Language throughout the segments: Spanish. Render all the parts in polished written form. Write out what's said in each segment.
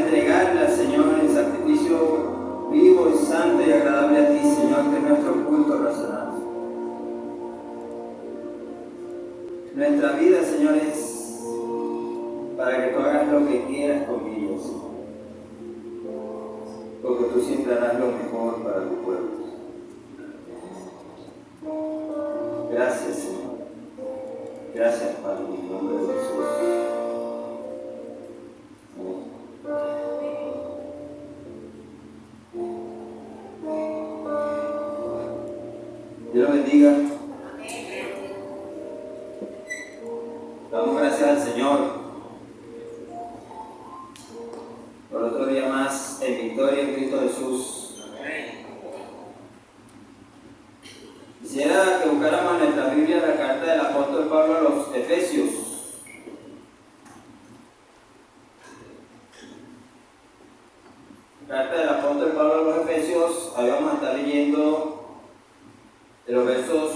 entregarla, Señor, en sacrificio vivo y santo y agradable a ti, Señor, que es nuestro culto racional. Nuestra vida, Señor, es para que tú hagas lo que quieras conmigo, Señor. Porque tú siempre harás lo mejor para tu pueblo. Gracias, Señor. Gracias, Padre, en el nombre de Jesús. Amén. Dios lo bendiga. Damos gracias al Señor por otro día más en victoria en Cristo Jesús. Quisiera que buscáramos en nuestra Biblia la carta del apóstol Pablo a los Efesios. Carta del apóstol Pablo a los Efesios, ahí vamos a estar leyendo de los versos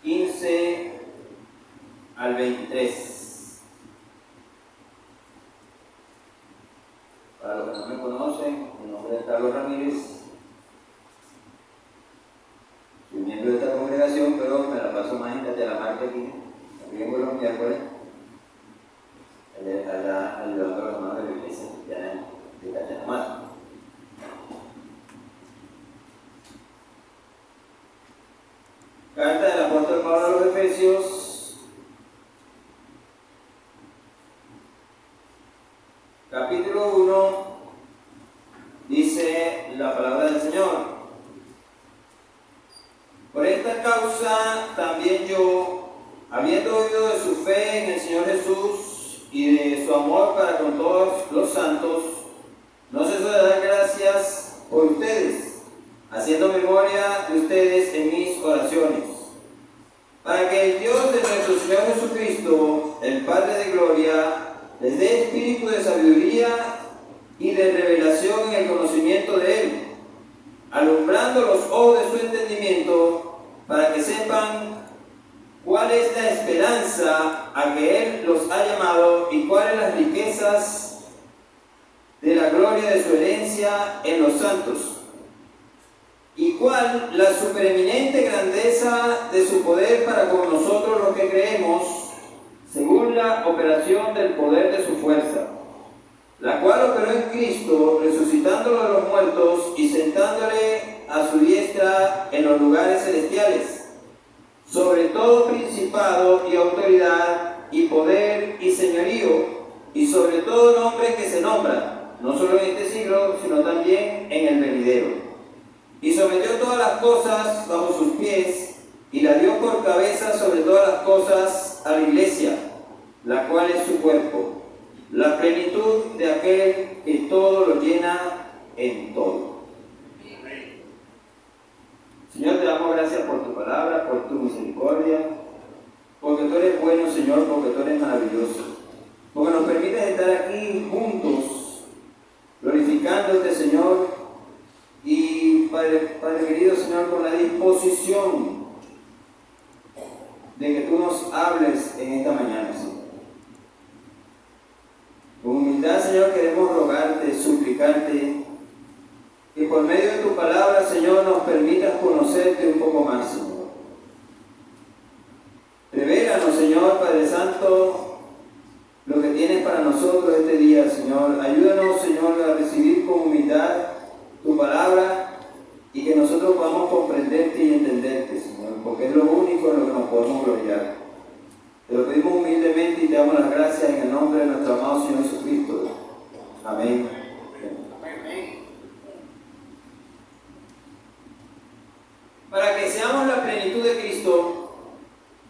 15 al 23. Para los que no me conocen, mi nombre es Carlos Ramírez. Soy miembro de esta congregación, pero me la paso más en Catalamarca aquí. También vengo los miércoles, allá ayudando a los hermanos de la iglesia cristiana de Catalamarca. Carta del apóstol Pablo a los Efesios, capítulo 1, dice la palabra del Señor. Por esta causa también yo, habiendo oído de su fe en el Señor Jesús y de su amor para con todos los santos, no ceso de dar gracias por ustedes, haciendo memoria de ustedes en mis oraciones, para que el Dios de nuestro Señor Jesucristo, el Padre de gloria, les dé espíritu de sabiduría y de revelación en el conocimiento de Él, alumbrando los ojos de su entendimiento, para que sepan cuál es la esperanza a que Él los ha llamado y cuáles las riquezas de la gloria de su herencia en los santos, y cuál la supereminente grandeza de su poder para con nosotros los que creemos, según la operación del poder de su fuerza, la cual operó en Cristo, resucitándolo de los muertos y sentándole a su diestra en los lugares celestiales, sobre todo principado y autoridad y poder y señorío, y sobre todo nombre que se nombra, no solo en este siglo, sino también en el venidero. Y sometió todas las cosas bajo sus pies, y la dio por cabeza sobre todas las cosas a la iglesia, la cual es su cuerpo, la plenitud de aquel que todo lo llena en todo. Señor, te damos gracias por tu palabra, por tu misericordia, porque tú eres bueno, Señor, porque tú eres maravilloso, porque nos permites estar aquí juntos, glorificándote, Señor, y Padre querido, Señor, con la disposición de que tú nos hables en esta mañana, Señor. Con humildad, Señor, queremos rogarte, suplicarte, que por medio de tu palabra, Señor, nos permitas conocerte un poco más, Señor. Revélanos, Señor, Padre Santo, lo que tienes para nosotros este día, Señor. Ayúdanos, Señor, a recibir con humildad tu palabra y que nosotros podamos comprenderte y entenderte, Señor, porque es lo único en lo que nos podemos gloriar. Te lo pedimos humildemente y te damos las gracias en el nombre de nuestro amado Señor Jesucristo. Amén. Para que seamos la plenitud de Cristo,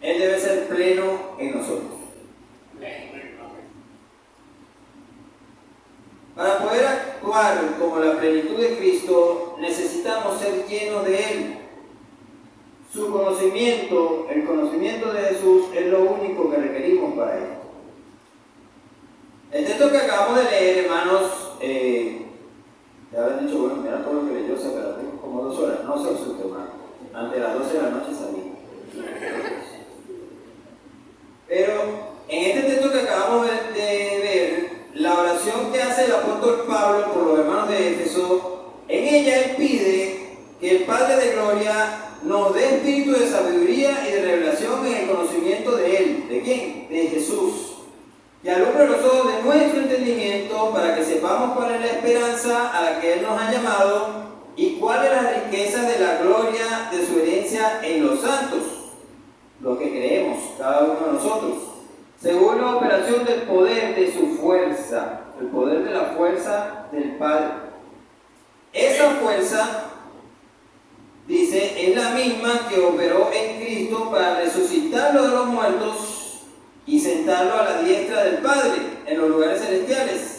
Él debe ser pleno en nosotros. Para poder actuar como la plenitud de Cristo, necesitamos ser llenos de Él. Su conocimiento, el conocimiento de Jesús, es lo único que requerimos para esto. El texto que acabamos de leer, hermanos, te habrán dicho, bueno, mira todo lo que leyó, pero tengo como 2 horas. No se asuste, hermano. Ante las 12 de la noche salí. Pero en este texto que acabamos de ver, la oración que hace el apóstol gloria nos dé espíritu de sabiduría y de revelación en el conocimiento de Él. ¿De quién? De Jesús. Y alumbre los ojos de nuestro entendimiento para que sepamos cuál es la esperanza a la que Él nos ha llamado y cuáles las riquezas de la gloria de su herencia en los santos, lo que creemos cada uno de nosotros, según la operación del poder de su fuerza, el poder de la fuerza del Padre. Esa fuerza, dice, es la misma que operó en Cristo para resucitarlo de los muertos y sentarlo a la diestra del Padre en los lugares celestiales.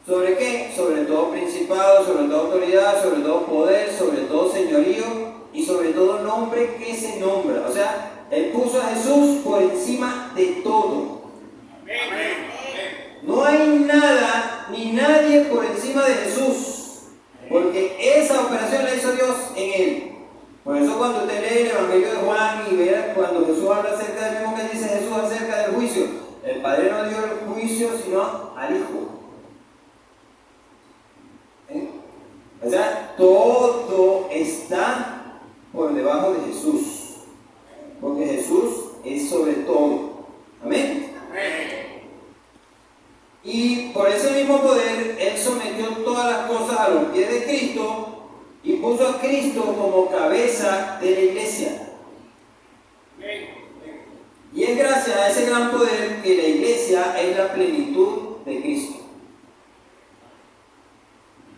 ¿Sobre qué? Sobre todo principado, sobre toda autoridad, sobre todo poder, sobre todo señorío y sobre todo nombre que se nombra. O sea, Él puso a Jesús por encima de todo. No hay nada ni nadie por encima de Jesús, porque esa operación la hizo Dios en Él. Por eso cuando usted lee el Evangelio de Juan y vea cuando Jesús habla acerca del mismo que dice Jesús acerca del juicio, el Padre no dio el juicio sino al Hijo. O sea, todo está por debajo de Jesús, porque Jesús es sobre todo. Amén. Y por ese mismo poder, Él sometió todas las cosas a los pies de Cristo y puso a Cristo como cabeza de la iglesia. Y es gracias a ese gran poder que la iglesia es la plenitud de Cristo.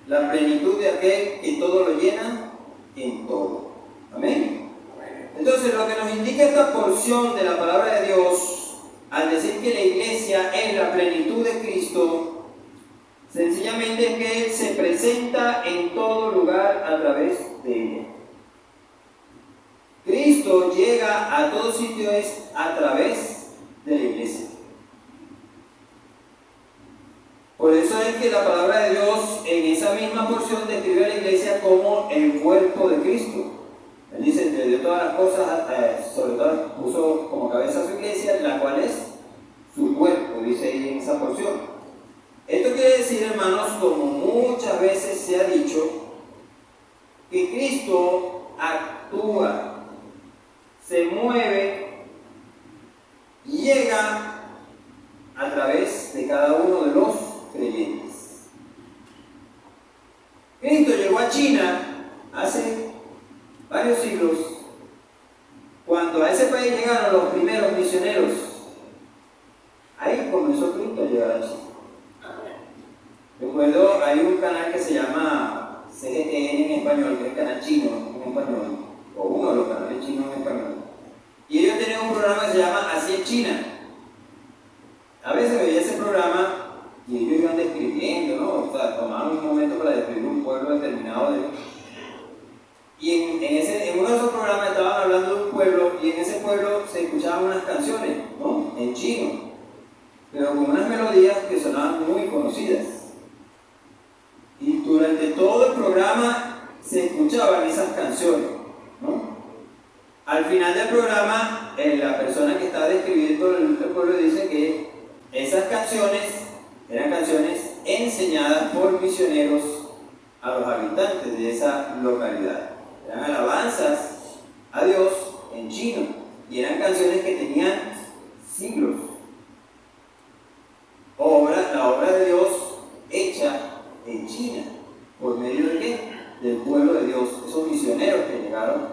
La plenitud de aquel que todo lo llena en todo. Amén. Entonces, lo que nos indica esta porción de la palabra de Dios, al decir que la iglesia es la plenitud de Cristo, sencillamente es que Él se presenta en todo lugar a través de ella. Cristo llega a todo sitio es a través de la iglesia. Por eso es que la palabra de Dios en esa misma porción describe a la iglesia como el cuerpo de Cristo. Él dice, le dio todas las cosas, sobre todo puso como cabeza a su iglesia, la cual es su cuerpo, dice ahí en esa porción. Esto quiere decir, hermanos, como muchas veces se ha dicho, que Cristo actúa, se mueve y llega a través de cada uno de los creyentes. Cristo llegó a China hace varios siglos, cuando a ese país llegaron los primeros misioneros. Ahí comenzó Cristo a llegar a China. Recuerdo, hay un canal que se llama CGTN en español, que es el canal chino en español, o uno de los canales chinos en español. Y ellos tenían un programa que se llama Así es China. A veces veía ese programa y ellos iban describiendo, ¿no? O sea, tomaban un momento para describir un pueblo determinado y en uno de esos programas estaban hablando de un pueblo y en ese pueblo se escuchaban unas canciones, ¿no? En chino, pero con unas melodías que sonaban muy conocidas. Y durante todo el programa se escuchaban esas canciones, ¿no? Al final del programa, la persona que está describiendo el pueblo dice que esas canciones eran canciones enseñadas por misioneros a los habitantes de esa localidad. Eran alabanzas a Dios en chino y eran canciones que tenían siglos. La obra de Dios hecha en China. ¿Por medio de qué? Del pueblo de Dios, esos misioneros que llegaron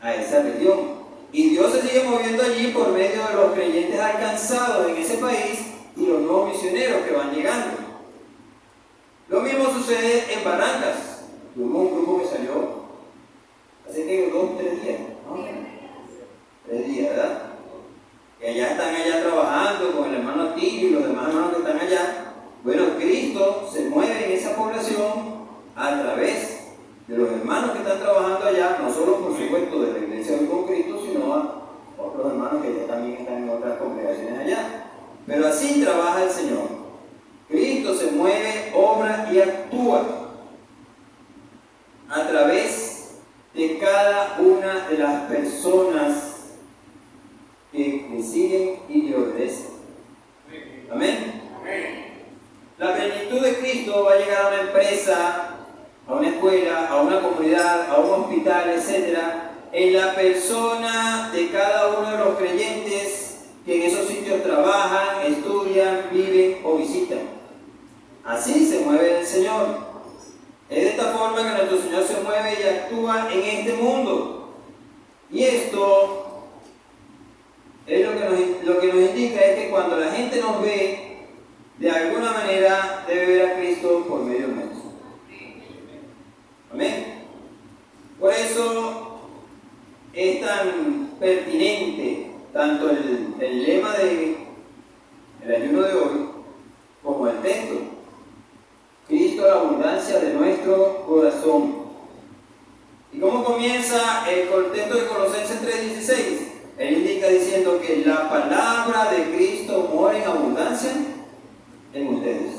a esa región. Y Dios se sigue moviendo allí por medio de los creyentes alcanzados en ese país y los nuevos misioneros que van llegando. Lo mismo sucede en Barrancas. Tuvimos un grupo que salió hace que 2 o 3 días, ¿no? 3 días, ¿verdad? Que allá están trabajando con el hermano Atilio y los demás hermanos que están allá. Bueno, Cristo se mueve en esa población a través de los hermanos que están trabajando allá, no solo por supuesto de la iglesia hoy con Cristo, sino a otros hermanos que ya también están en otras congregaciones allá. Pero así trabaja el Señor. Cristo se mueve, obra y actúa a través de cada una de las personas que le siguen y le obedecen. Amén. La plenitud de Cristo va a llegar a una empresa, a una escuela, a una comunidad, a un hospital, etc., en la persona de cada uno de los creyentes que en esos sitios trabajan, estudian, viven o visitan. Así se mueve el Señor. Es de esta forma que nuestro Señor se mueve y actúa en este mundo. Y esto es lo que nos indica es que cuando la gente nos ve, de alguna manera debe ver a Cristo por medio nuestro. Amén. Por eso es tan pertinente tanto el lema del ayuno de hoy como el texto. Cristo, la abundancia de nuestro corazón. ¿Y cómo comienza el texto de Colosenses 3:16? Él indica diciendo que la palabra de Cristo mora en abundancia en ustedes.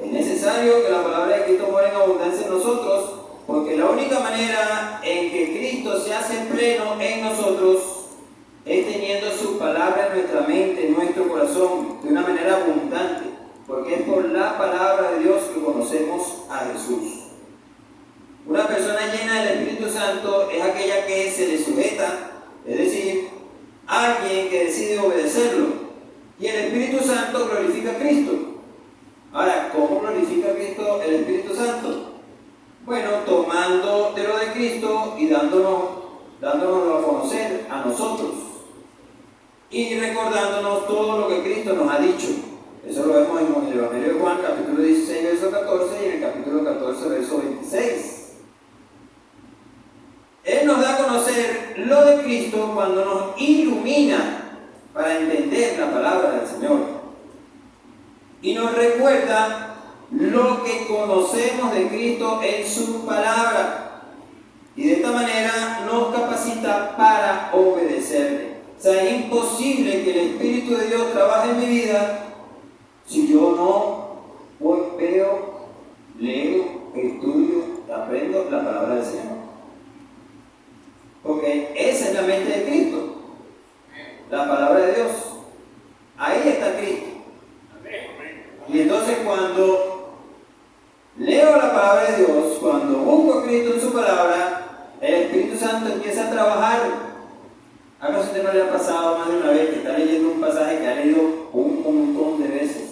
Es necesario que la palabra de Cristo mora en abundancia en nosotros, porque la única manera en que Cristo se hace pleno en nosotros es teniendo su palabra en nuestra mente, en nuestro corazón, de una manera abundante, porque es por la palabra de Dios que conocemos a Jesús. Una persona llena del Espíritu Santo es aquella que se le sujeta, es decir, alguien que decide obedecerlo. Y el Espíritu Santo glorifica a Cristo. Ahora, ¿cómo glorifica a Cristo el Espíritu Santo? Bueno, tomando de lo de Cristo y dándonoslo a conocer a nosotros. Y recordándonos todo lo que Cristo nos ha dicho. Eso lo vemos en el Evangelio de Juan, capítulo 16, verso 14, y en el capítulo 14, verso 26. Él nos da a conocer lo de Cristo cuando nos ilumina para entender la palabra del Señor. Y nos recuerda lo que conocemos de Cristo en su palabra. Y de esta manera nos capacita para obedecerle. O sea, es imposible que el Espíritu de Dios trabaje en mi vida si yo no veo, leo, estudio, aprendo la palabra del Señor. Porque esa es la mente de Cristo, la palabra de Dios. Ahí está Cristo. Y entonces cuando leo la palabra de Dios, cuando busco a Cristo en su palabra, el Espíritu Santo empieza a trabajar. ¿Acaso a usted no le ha pasado más de una vez que está leyendo un pasaje que ha leído un montón de veces?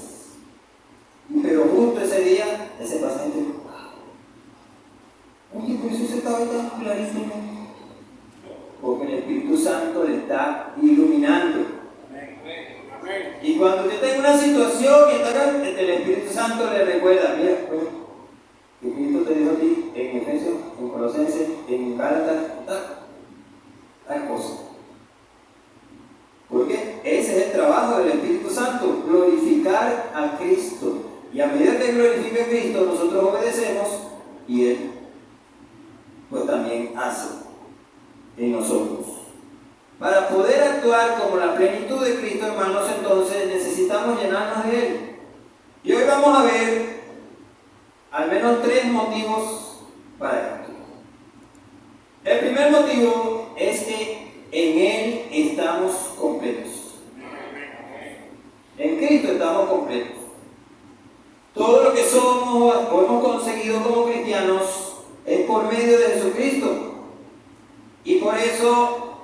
Pero justo ese día, ese pasaje te dijo, oye, pero eso estaba tan clarísimo. Porque el Espíritu Santo le está iluminando. Y cuando usted está en una situación y está acá, el Espíritu Santo le recuerda, mira, pues, que Cristo te dijo a ti en Efesios, en Colosenses, en Gálatas, tal cosa. Porque ese es el trabajo del Espíritu Santo, glorificar a Cristo. Y a medida que glorifica a Cristo, nosotros obedecemos y Él pues también hace en nosotros. Para poder actuar como la plenitud de Cristo, hermanos, entonces necesitamos llenarnos de Él. Y hoy vamos a ver al menos 3 motivos para esto. El primer motivo es que en Él estamos completos. En Cristo estamos completos. Todo lo que somos o hemos conseguido como cristianos es por medio de Jesucristo. Y por eso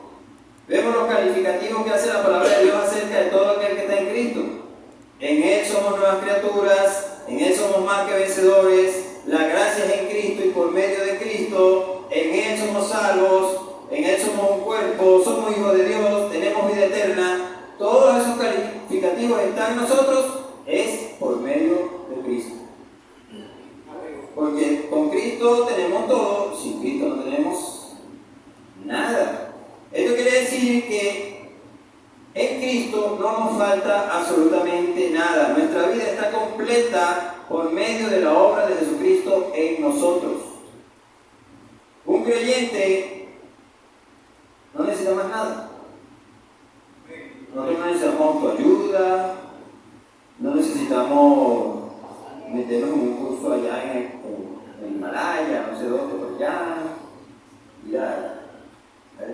vemos los calificativos que hace la palabra de Dios acerca de todo aquel que está en Cristo. En Él somos nuevas criaturas, en Él somos más que vencedores, la gracia es en Cristo y por medio de Cristo, en Él somos salvos, en Él somos un cuerpo, somos hijos de Dios, tenemos vida eterna. Todos esos calificativos están en nosotros, es por medio de Cristo. Porque con Cristo tenemos todo, sin Cristo no tenemos nada. Esto quiere decir que en Cristo no nos falta absolutamente nada. Nuestra vida está completa por medio de la obra de Jesucristo en nosotros. Un creyente no necesita más nada. Nosotros no necesitamos autoayuda, no necesitamos meternos en un curso allá en el Himalaya, no sé dónde, por allá, ir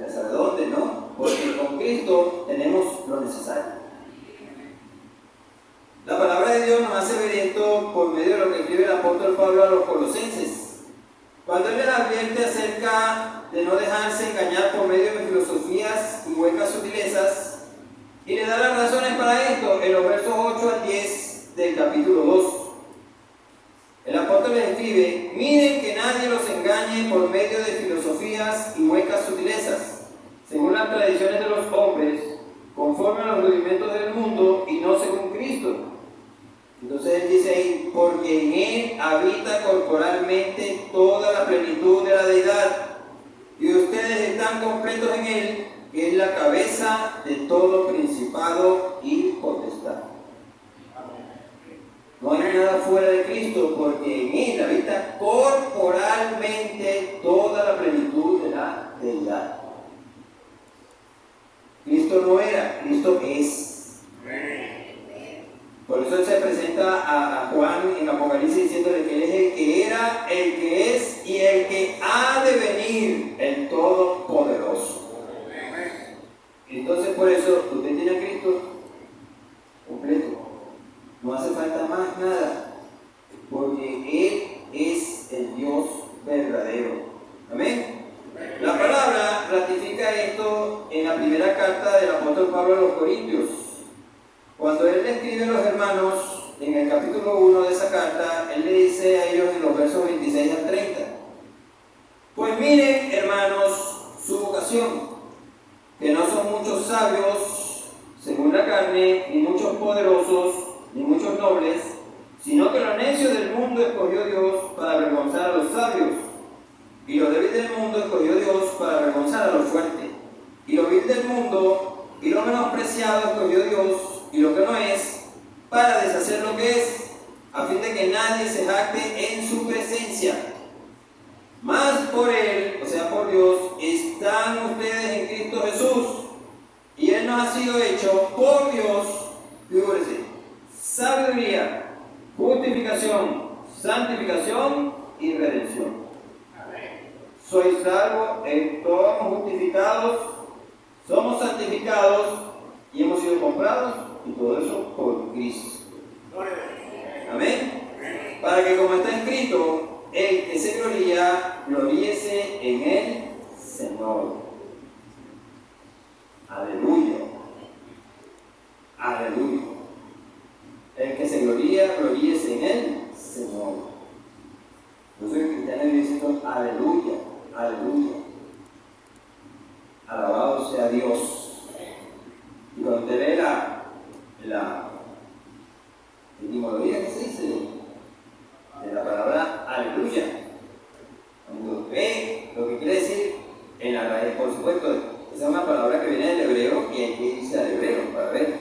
¿sabe dónde? No, porque con Cristo tenemos lo necesario. La palabra de Dios nos hace ver esto por medio de lo que escribe el apóstol Pablo a los Colosenses. cuando Él les advierte acerca de no dejarse engañar por medio de filosofías y huecas sutilezas, y le da las razones para esto en los versos 8 al 10 del capítulo 2. El apóstol les escribe: miren que nadie los engañe por medio de filosofías y huecas sutilezas, según las tradiciones de los hombres, conforme a los rudimentos del mundo y no según Cristo. Entonces él dice ahí: porque en Él habita corporalmente toda la plenitud de la deidad, y ustedes están completos en Él, que es la cabeza de todo principado y potestad. No hay nada fuera de Cristo, porque en Él habita corporalmente toda la plenitud de la deidad. Cristo no era, Cristo es. Por eso Él se presenta a Juan en Apocalipsis diciéndole que Él es el que era, el que es y el que ha de venir, el Todopoderoso. Entonces por eso usted tiene a Cristo completo. No hace falta más nada, porque Él es el Dios verdadero. Amén. La palabra ratifica esto en la primera carta del apóstol Pablo a los Corintios. Cuando él le escribe a los hermanos, en el capítulo 1 de esa carta, él le dice a ellos en los versos 26 al 30: pues miren, hermanos, su vocación, que no son muchos sabios según la carne, ni muchos poderosos, ni muchos nobles, sino que lo necio del mundo escogió Dios para avergonzar a los sabios, y lo débil del mundo escogió Dios para avergonzar a los fuertes, y lo vil del mundo y lo menospreciado escogió Dios, y lo que no es, para deshacer lo que es, a fin de que nadie se jacte en su presencia. Mas por Él, o sea por Dios, están ustedes en Cristo Jesús, y Él nos ha sido hecho por Dios, figúrese, sabiduría, justificación, santificación y redención. Sois salvos, todos justificados, somos santificados y hemos sido comprados, y todo eso por Cristo. Amén. Para que, como está escrito, el que se gloríese en el Señor. Aleluya. Aleluya. El que se gloríese en el Señor. Yo soy cristiano y diciendo aleluya, aleluya. Alabado sea Dios. Y cuando usted ve la etimología que se dice de la palabra aleluya, cuando ve lo que quiere decir en la raíz, por supuesto, esa es una palabra que viene del hebreo y hay que irse al hebreo para ver,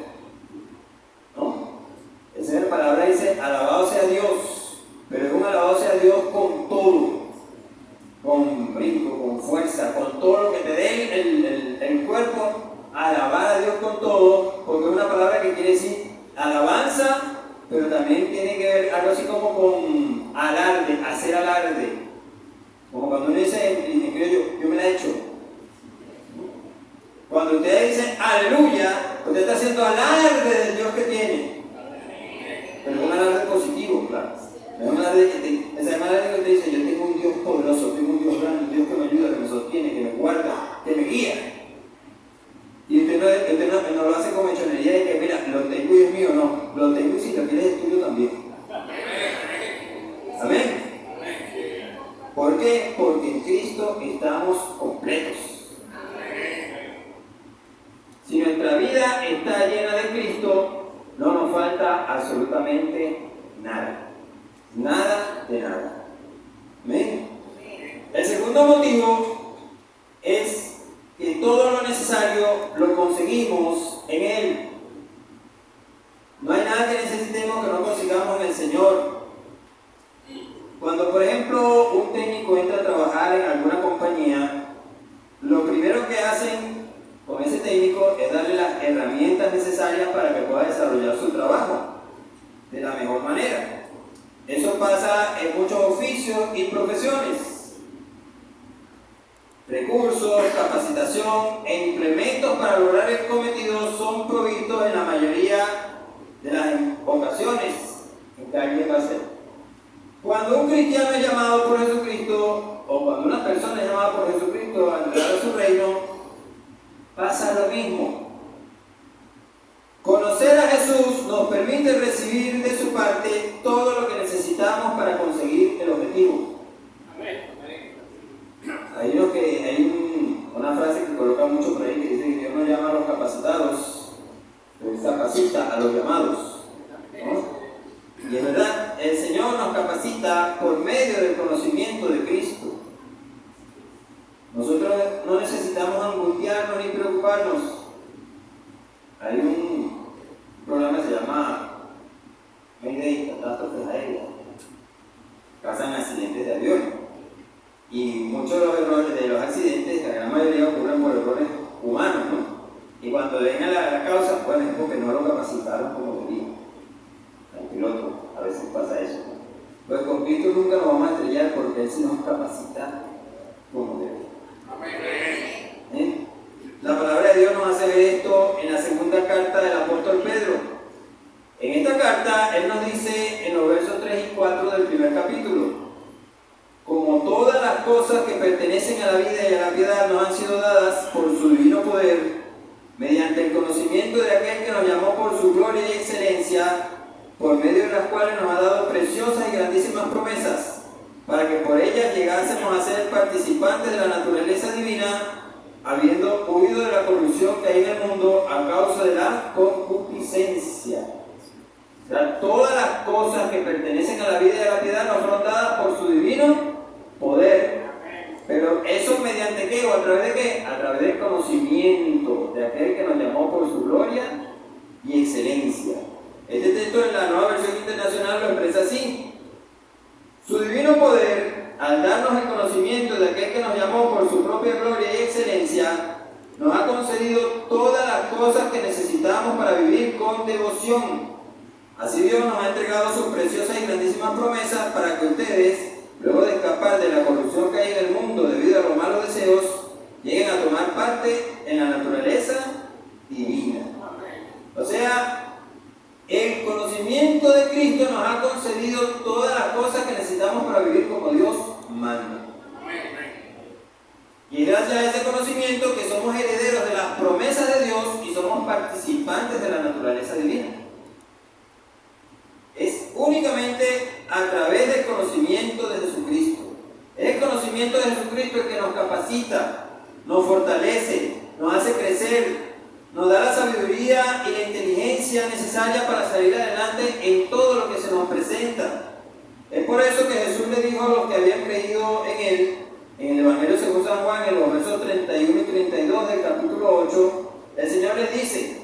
¿no? Esa palabra dice alabado sea Dios, pero es un alabado sea Dios con todo, con brinco, con fuerza, con todo lo que te dé el cuerpo. Alabar a Dios con todo, porque es una palabra que quiere decir alabanza, pero también tiene que ver algo así como con alarde, hacer alarde. Como cuando uno dice en criollo, yo me la he hecho. Cuando usted dice aleluya, usted está haciendo alarde del Dios que tiene. Pero es un alarde positivo, claro. Es un alarde que te dice: yo tengo un Dios poderoso, tengo un Dios grande, un Dios que me ayuda, que me sostiene, que me guarda, que me guía. Y usted no lo hace con mechonería de que, mira, lo tengo y es mío, no. Lo tengo y si lo quieres es tuyo también. Amén. ¿Por qué? Porque en Cristo estamos completos. Si nuestra vida está llena de Cristo, no nos falta absolutamente nada. Nada de nada. Amén. El segundo motivo es que todo lo necesario lo conseguimos en Él. No hay nada que necesitemos que no consigamos en el Señor. Cuando, por ejemplo, un técnico entra a trabajar en alguna compañía, lo primero que hacen con ese técnico es darle las herramientas necesarias para que pueda desarrollar su trabajo de la mejor manera. Eso pasa en muchos oficios y profesiones. Recursos, capacitación e implementos para lograr el cometido son provistos en la mayoría de las ocasiones en que alguien va a hacer. Cuando un cristiano es llamado por Jesucristo, o cuando una persona es llamada por Jesucristo a entrar a su reino, pasa lo mismo. Conocer a Jesús nos permite recibir de su parte todo lo que necesitamos para conseguir el objetivo. Hay una frase que coloca mucho por ahí que dice que Dios no llama a los capacitados, Él capacita a los llamados, ¿no? Y es verdad, el Señor nos capacita por medio del conocimiento de Cristo. Nosotros no necesitamos angustiarnos ni preocuparnos. Hay un programa que se llama Mayday, catástrofes aéreas, causan accidentes de avión. Y muchos de los errores de los accidentes, la gran mayoría ocurren por errores humanos, ¿no? Y cuando venga la causa, pues es porque no lo capacitaron como debía. El piloto, a veces pasa eso, ¿no? Pues con Cristo nunca nos vamos a estrellar porque Él sí nos capacita como debe. La palabra de Dios nos hace ver esto en la segunda carta del apóstol Pedro. En esta carta, Él nos dice en los versos 3 y 4 del primer capítulo: como todas las cosas que pertenecen a la vida y a la piedad nos han sido dadas por su divino poder, mediante el conocimiento de aquel que nos llamó por su gloria y excelencia, por medio de las cuales nos ha dado preciosas y grandísimas promesas, para que por ellas llegásemos a ser participantes de la naturaleza divina, habiendo huido de la corrupción que hay en el mundo a causa de la concupiscencia. O sea, todas las cosas que pertenecen a la vida y a la piedad nos fueron dadas por su divino poder. Pero eso mediante qué o a través de qué? A través del conocimiento de aquel que nos llamó por su gloria y excelencia. Este texto en la Nueva Versión Internacional lo expresa así: su divino poder, al darnos el conocimiento de aquel que nos llamó por su propia gloria y excelencia, nos ha concedido todas las cosas que necesitamos para vivir con devoción. Así Dios nos ha entregado sus preciosas y grandísimas promesas para que ustedes, luego de escapar de la corrupción que hay en el mundo debido a los malos deseos, lleguen a tomar parte en la naturaleza divina. O sea, el conocimiento de Cristo nos ha concedido todas las cosas que necesitamos para vivir como Dios manda. Y es gracias a ese conocimiento que somos herederos de las promesas de Dios y somos participantes de la naturaleza divina. Es únicamente a través del conocimiento de Jesucristo. Es el conocimiento de Jesucristo el que nos capacita, nos fortalece, nos hace crecer, nos da la sabiduría y la inteligencia necesaria para salir adelante en todo lo que se nos presenta. Es por eso que Jesús le dijo a los que habían creído en Él, en el Evangelio según San Juan, en los versos 31 y 32 del capítulo 8, el Señor les dice: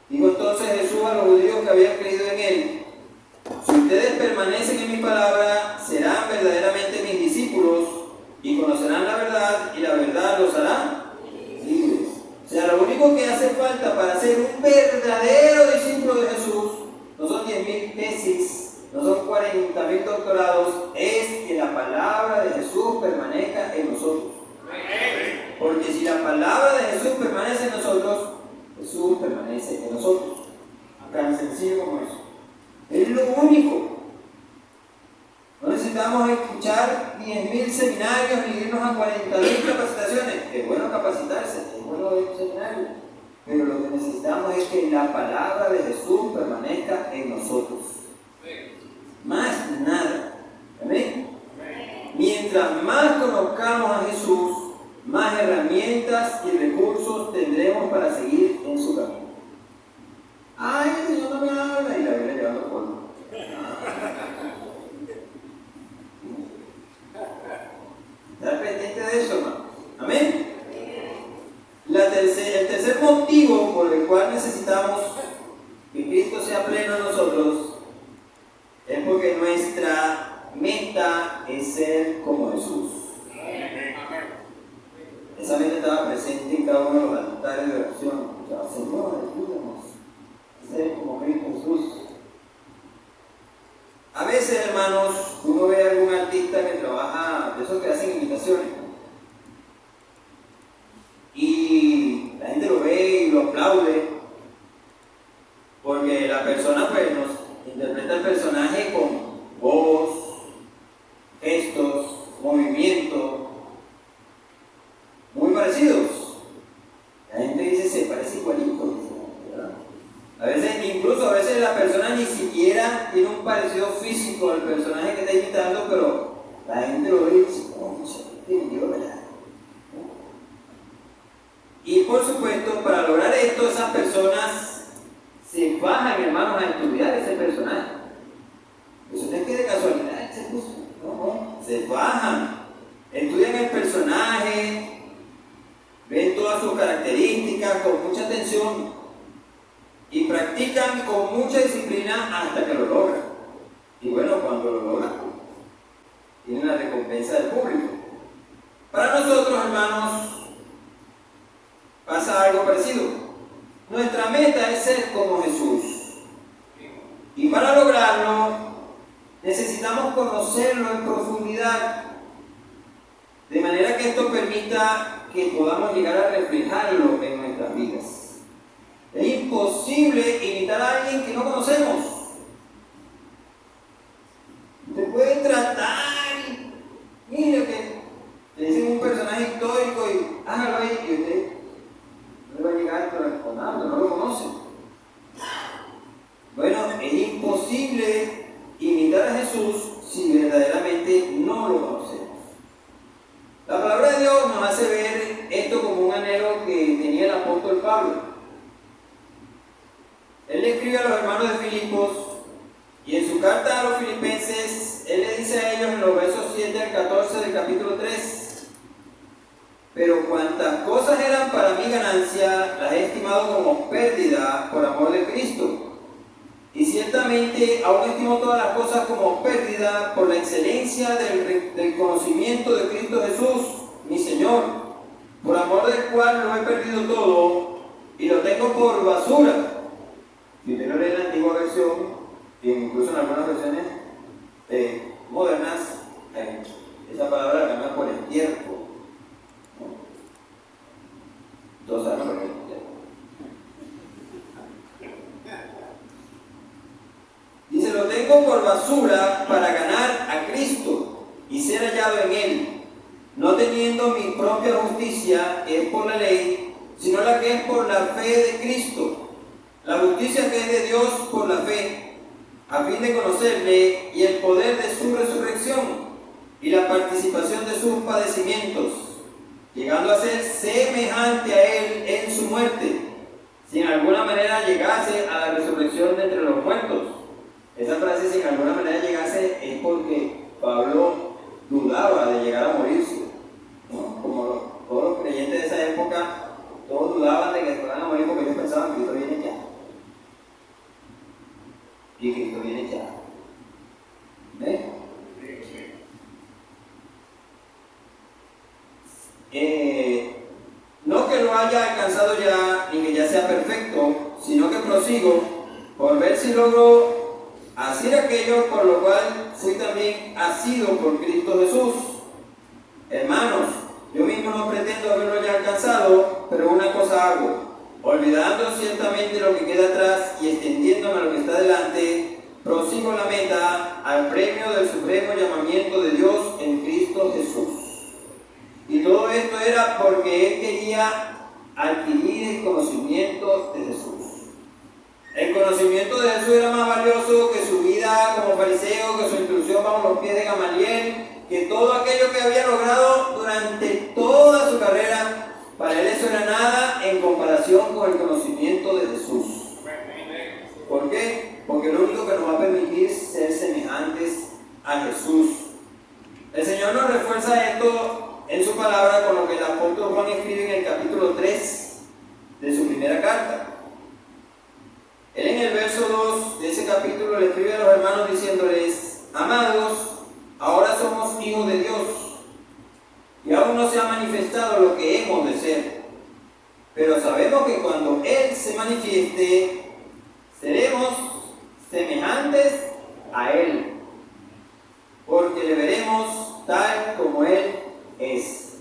dijo entonces Jesús a los judíos que habían creído en Él: si ustedes permanecen en mi palabra, serán verdaderamente mis discípulos y conocerán la verdad, y la verdad los hará libres. O sea, lo único que hace falta para ser un verdadero discípulo de Jesús no son 10.000 tesis, no son 40.000 doctorados, es que la palabra de Jesús permanezca en nosotros. Porque si la palabra de Jesús permanece en nosotros, Jesús permanece en nosotros. Tan sencillo como eso. Es lo único. No necesitamos escuchar 10.000 seminarios ni irnos a 40.000 capacitaciones. Es bueno capacitarse, es bueno ir a un seminario. Pero lo que necesitamos es que la palabra de Jesús permanezca en nosotros. Más nada. ¿Amén? Mientras más conozcamos a Jesús, más herramientas y recursos tendremos para seguir en su camino. Ay, el Señor no me habla y la viene llevando polvo. Estar pendiente de eso, hermano. Amén. El tercer motivo por el cual necesitamos que Cristo sea pleno en nosotros es porque nuestra meta es ser como Jesús. Esa meta estaba presente en cada uno de los altares de oración. Señor, ayúdanos a ser como Cristo Jesús. A veces, hermanos, uno ve a algún artista que trabaja, de esos que hacen imitaciones, y la gente lo ve y lo aplaude, porque la persona pues nos interpreta el personaje con voz, parecidos. La gente dice, se parece igualito, ¿verdad? A veces la persona ni siquiera tiene un parecido físico al personaje que está imitando, pero la gente lo ve y dice, oh, no sé, tiene yo, ¿verdad? Y por supuesto, para lograr esto, esas personas se bajan, hermanos, a estudiar ese personaje. Eso no es que de casualidad se puso, no, se bajan, estudian el personaje, ven todas sus características con mucha atención y practican con mucha disciplina hasta que lo logran. Y bueno, cuando lo logran, tienen la recompensa del público. Para nosotros, hermanos, pasa algo parecido. Nuestra meta es ser como Jesús. Y para lograrlo, necesitamos conocerlo en profundidad, de manera que esto permita que podamos llegar a reflejarlo en nuestras vidas. Es imposible imitar a alguien que no conocemos. Usted puede tratar, mire que le dicen un personaje histórico y hágalo ahí, y usted no le va a llegar con nada, no lo conoce. Bueno, es imposible imitar a Jesús si verdaderamente no lo conocemos. La palabra de Dios nos hace ver esto como un anhelo que tenía el apóstol Pablo. Él le escribe a los hermanos de Filipos y en su carta a los filipenses, él le dice a ellos en los versos 7 al 14 del capítulo 3: pero cuantas cosas eran para mi ganancia, las he estimado como pérdida por amor de Cristo. Y ciertamente aún estimo todas las cosas como pérdida por la excelencia del conocimiento de Cristo Jesús, mi Señor, por amor del cual lo he perdido todo y lo tengo por basura. Si usted no lee la antigua versión, incluso en algunas versiones modernas, esa palabra la cambian por estiércol. Todos saben lo que es estiércol. Dice, lo tengo por basura para ganar a Cristo y ser hallado en Él, no teniendo mi propia justicia, que es por la ley, sino la que es por la fe de Cristo, la justicia que es de Dios por la fe, a fin de conocerle y el poder de su resurrección y la participación de sus padecimientos, llegando a ser semejante a Él en su muerte, si en alguna manera llegase a la resurrección de entre los muertos. Esa frase, si en alguna manera llegase, es porque Pablo dudaba de llegar a morirse, ¿no? Como todos los creyentes de esa época, todos dudaban de que se fueran a morir porque ellos pensaban que Cristo viene ya. Y Cristo viene ya. ¿Ves? No que lo haya alcanzado ya, ni que ya sea perfecto, sino que prosigo por ver si logro hacer aquello por lo cual fui también asido por Cristo Jesús. Hermanos, yo mismo no pretendo haberlo ya alcanzado, pero una cosa hago, olvidando ciertamente lo que queda atrás y extendiéndome a lo que está delante, prosigo la meta al premio del supremo llamamiento de Dios en Cristo Jesús. Y todo esto era porque él quería adquirir el conocimiento de Jesús. El conocimiento de Jesús era más valioso que su vida como fariseo, que su instrucción bajo los pies de Gamaliel, que todo aquello que había logrado durante toda su carrera. Para él eso era nada en comparación con el conocimiento de Jesús. ¿Por qué? Porque lo único que nos va a permitir ser semejantes a Jesús. El Señor nos refuerza esto en su palabra con lo que el apóstol Juan escribe en el capítulo 3 de su primera carta. Él en el verso 2 de ese capítulo le escribe a los hermanos diciéndoles: amados, ahora somos hijos de Dios y aún no se ha manifestado lo que hemos de ser, pero sabemos que cuando Él se manifieste seremos semejantes a Él, porque le veremos tal como Él es.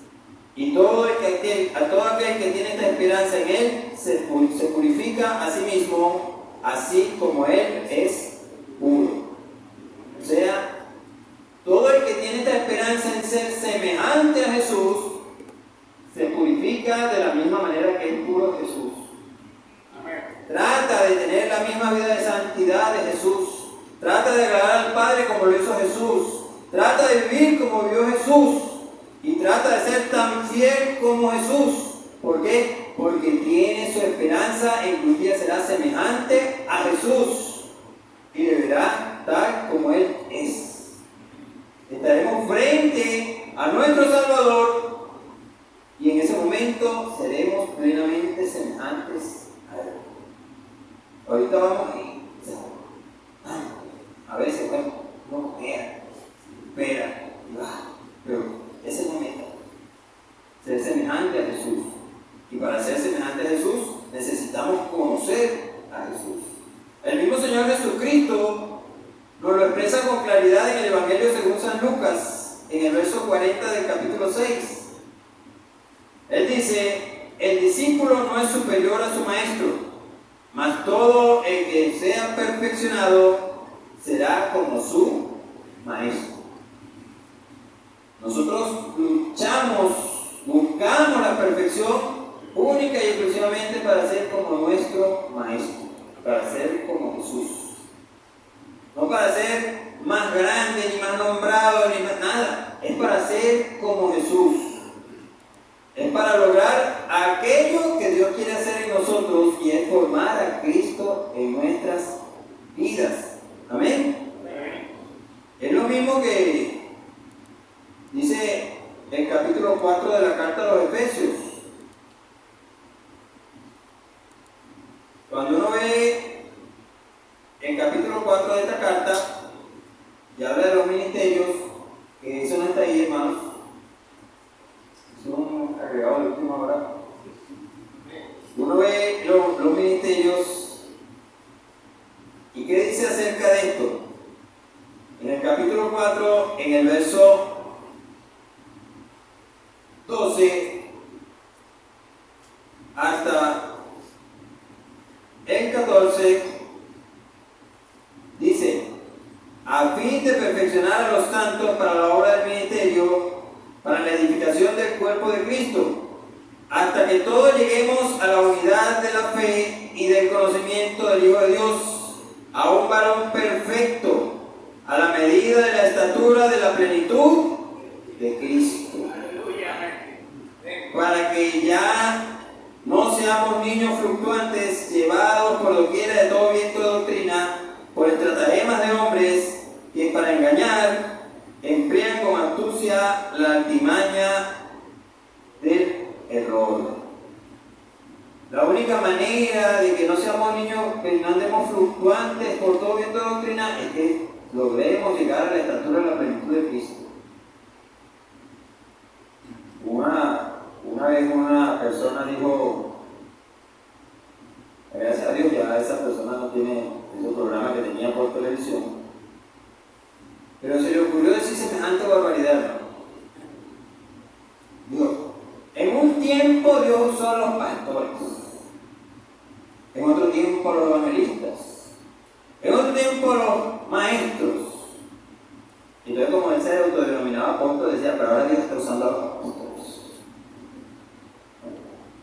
Y todo aquel que tiene esta esperanza en Él se purifica a sí mismo, así como Él es puro. O sea, todo el que tiene esta esperanza en ser semejante a Jesús se purifica purifica de la misma manera que es puro Jesús. Trata de tener la misma vida de santidad de Jesús. Trata de agradar al Padre como lo hizo Jesús. Trata de vivir como vivió Jesús. Y trata de ser tan fiel como Jesús. ¿Por qué? Porque tiene su esperanza en que un día será semejante a Jesús. Y deberá tal como Él es. Estaremos frente a nuestro Salvador. Y en ese momento seremos plenamente semejantes a Él. Ahorita vamos a veces, bueno, no espera, pero ese momento, ser semejante a Jesús. Y para ser semejante a Jesús, necesitamos conocer a Jesús. El mismo Señor Jesucristo nos lo expresa con claridad en el Evangelio según San Lucas, en el verso 40 del capítulo 6. Él dice: el discípulo no es superior a su maestro, mas todo el que sea perfeccionado será como su maestro. Nosotros luchamos, buscamos la perfección única y exclusivamente para ser como nuestro maestro, para ser como Jesús. No para ser más grande, ni más nombrado, ni más nada. Es para ser como Jesús. Es para lograr aquello que Dios quiere hacer en nosotros, y es formar a Cristo en nuestras vidas. Amén. Es lo mismo que dice el capítulo 4 de la carta a los Efesios. Cuando uno ve el capítulo 4 de esta carta, y habla de los ministerios, que eso no está ahí, hermanos. Es un agregado de última hora. Uno ve los ministerios, y ¿qué dice acerca de esto? En el capítulo 4, en el verso 12 hasta el 14, dice: a fin de perfeccionar a los santos para la obra del ministerio, para la edificación del cuerpo de Cristo, hasta que todos lleguemos a la unidad de la fe y del conocimiento del Hijo de Dios, a un varón perfecto, a la medida de la estatura de la plenitud de Cristo, para que ya no seamos niños fluctuantes, llevados por doquiera de todo viento de doctrina, por estratagemas de hombres que para engañar emplean con astucia la artimaña del error. La única manera de que no seamos niños, que no andemos fluctuantes por todo viento de doctrina, es que logremos llegar a la estatura de la plenitud de Cristo. Una vez una persona dijo, gracias a Dios ya esa persona no tiene ese programa que tenía por televisión, pero se le ocurrió decir semejante barbaridad. Digo, en un tiempo Dios usó a los pastores, en otro tiempo a los evangelistas, en otro tiempo a los maestros. Entonces, como él se autodenominaba apóstol, decía, pero ahora Dios está usando a los apóstoles.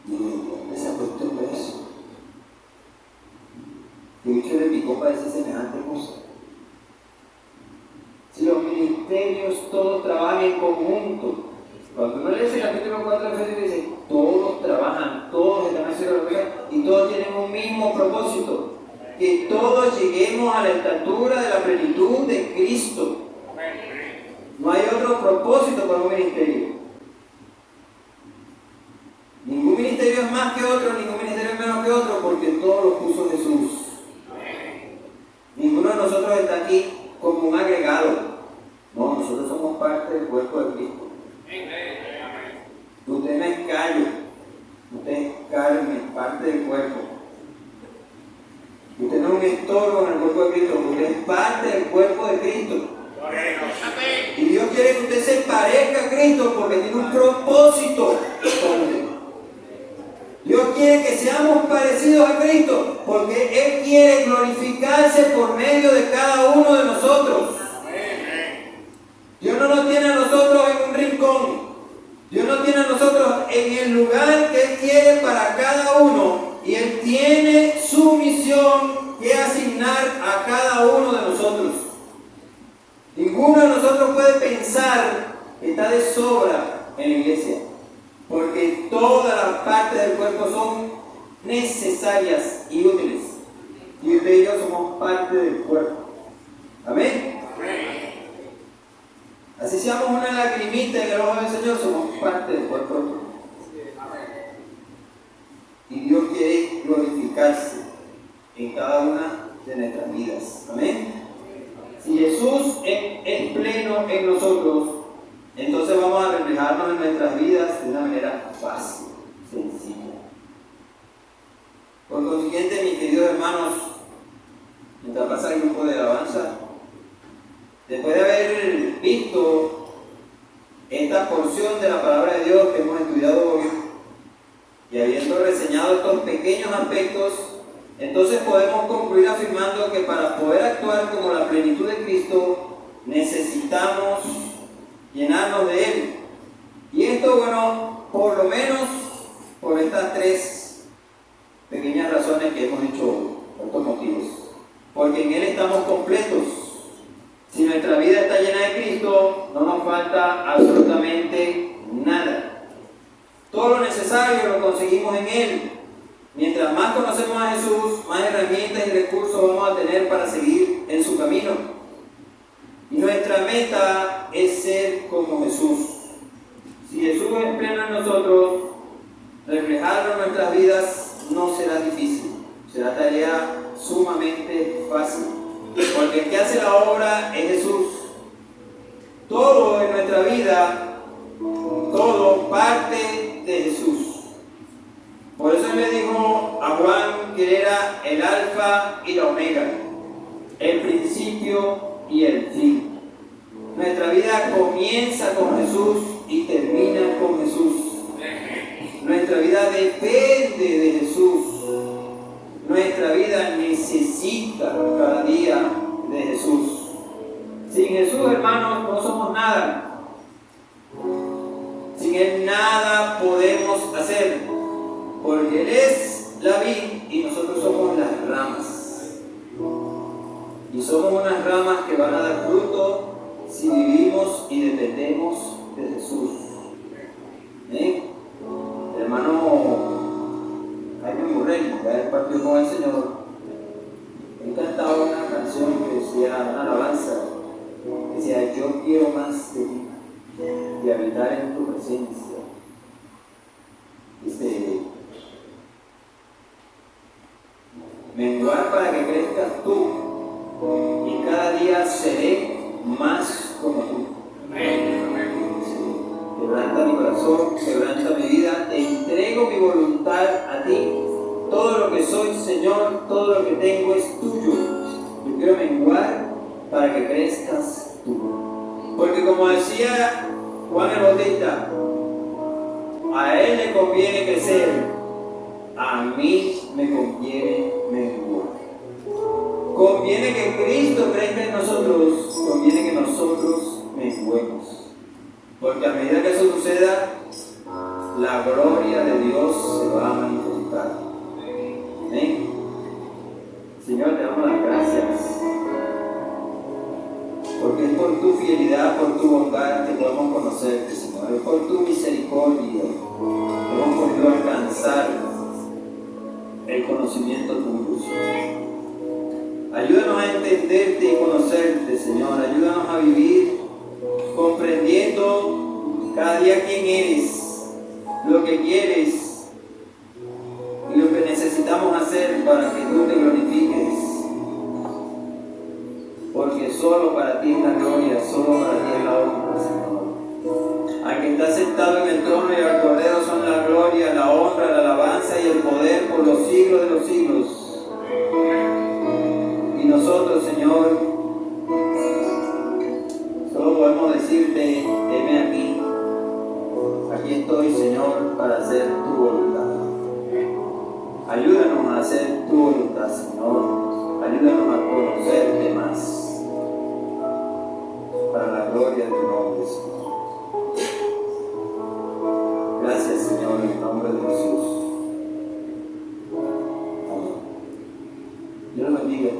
Y esa cuestión de eso, que mucho le picó para decir semejante cosa. Si los ministerios todos trabajan en conjunto, cuando uno lee el capítulo 4 de Efesios, dice, todos trabajan, todos están haciendo lo mismo y todos tienen un mismo propósito, que todos lleguemos a la estatura de la plenitud de Cristo. No hay otro propósito para un ministerio. Ningún ministerio es más que otro, ningún ministerio es menos que otro, porque todos los puso Jesús. Ninguno de nosotros está aquí como un agregado. No, nosotros somos parte del cuerpo de Cristo. Usted no es callo, usted es carne, parte del cuerpo. Usted no es un estorbo en el cuerpo de Cristo, usted es parte del cuerpo de Cristo. Y Dios quiere que usted se parezca a Cristo porque tiene un propósito con usted. Dios quiere que seamos parecidos a Cristo porque Él quiere glorificarse por medio de cada uno de nosotros. Dios no nos tiene a nosotros en un rincón. Dios nos tiene a nosotros en el lugar que Él quiere para cada uno, y Él tiene su misión que asignar a cada uno de nosotros. Ninguno de nosotros puede pensar que está de sobra en la iglesia, porque todas las partes del cuerpo son necesarias y útiles. Y usted y yo somos parte del cuerpo. Amén. Así seamos una lagrimita en el ojo del Señor, somos parte del cuerpo. Y Dios quiere glorificarse en cada una de nuestras vidas. Amén. Si Jesús es pleno en nosotros, entonces vamos a reflejarnos en nuestras vidas de una manera fácil, sencilla. Por consiguiente, mis queridos hermanos, mientras pasa el grupo de alabanza, después de haber visto esta porción de la palabra de Dios que hemos estudiado hoy, y habiendo reseñado estos pequeños aspectos, entonces podemos concluir afirmando que para poder actuar como la plenitud de Cristo, necesitamos llenarnos de Él. Y esto, bueno, por lo menos por estas tres pequeñas razones que hemos dicho hoy, por estos motivos. Porque en Él estamos completos. Si nuestra vida está llena de Cristo, no nos falta absolutamente nada. Todo lo necesario lo conseguimos en Él. Mientras más conocemos a Jesús, más herramientas y recursos vamos a tener para seguir en su camino. Y nuestra meta es ser como Jesús. Si Jesús es pleno en nosotros, reflejarlo en nuestras vidas no será difícil. Será tarea sumamente fácil. Porque el que hace la obra es Jesús. Todo en nuestra vida, todo parte de Jesús. Por eso Él le dijo a Juan que era el alfa y la omega, el principio y el fin. Nuestra vida comienza con Jesús y termina con Jesús. Nuestra vida depende de Jesús. Nuestra vida necesita cada día de Jesús. Sin Jesús, hermanos, no somos nada. Sin Él nada podemos hacer. Porque Él es la vid y nosotros somos las ramas. Y somos unas ramas que van a dar fruto si vivimos y dependemos de Jesús. El hermano Jaime Murrell, que él partió con el Señor, él cantaba una canción que decía, una alabanza, que decía: yo quiero más de ti y habitar en tu presencia. Menguar para que crezcas tú, y cada día seré más como tú. Sí. Quebranta mi corazón, quebranta mi vida, te entrego mi voluntad a ti. Todo lo que soy, Señor, todo lo que tengo es tuyo. Yo quiero menguar para que crezcas tú. Porque como decía Juan el Bautista, a Él le conviene crecer, a mí me conviene menguar. Conviene que Cristo crezca en nosotros, conviene que nosotros menguemos. Porque a medida que eso suceda, la gloria de Dios se va a manifestar. ¿Amén? Señor, te damos las gracias. Porque es por tu fidelidad, por tu bondad que podemos conocerte, Señor. Es por tu misericordia que hemos podido alcanzar el conocimiento tuyo, Señor. Ayúdanos a entenderte y conocerte, Señor. Ayúdanos a vivir comprendiendo cada día quién eres, lo que quieres y lo que necesitamos hacer para que tú te glorifiques. Porque solo para ti es la gloria, solo para ti es la honra, Señor. Al que está sentado en el trono y al Cordero son la gloria, la honra, la alabanza y el poder por los siglos de los siglos. Y nosotros, Señor, solo podemos decirte: heme aquí. Aquí estoy, Señor, para hacer tu voluntad. Ayúdanos a hacer tu voluntad, Señor. Ayúdanos a conocerte más. Para la gloria de tu nombre, Señor. Señor, en el nombre de Jesús. Amén. Dios los bendiga.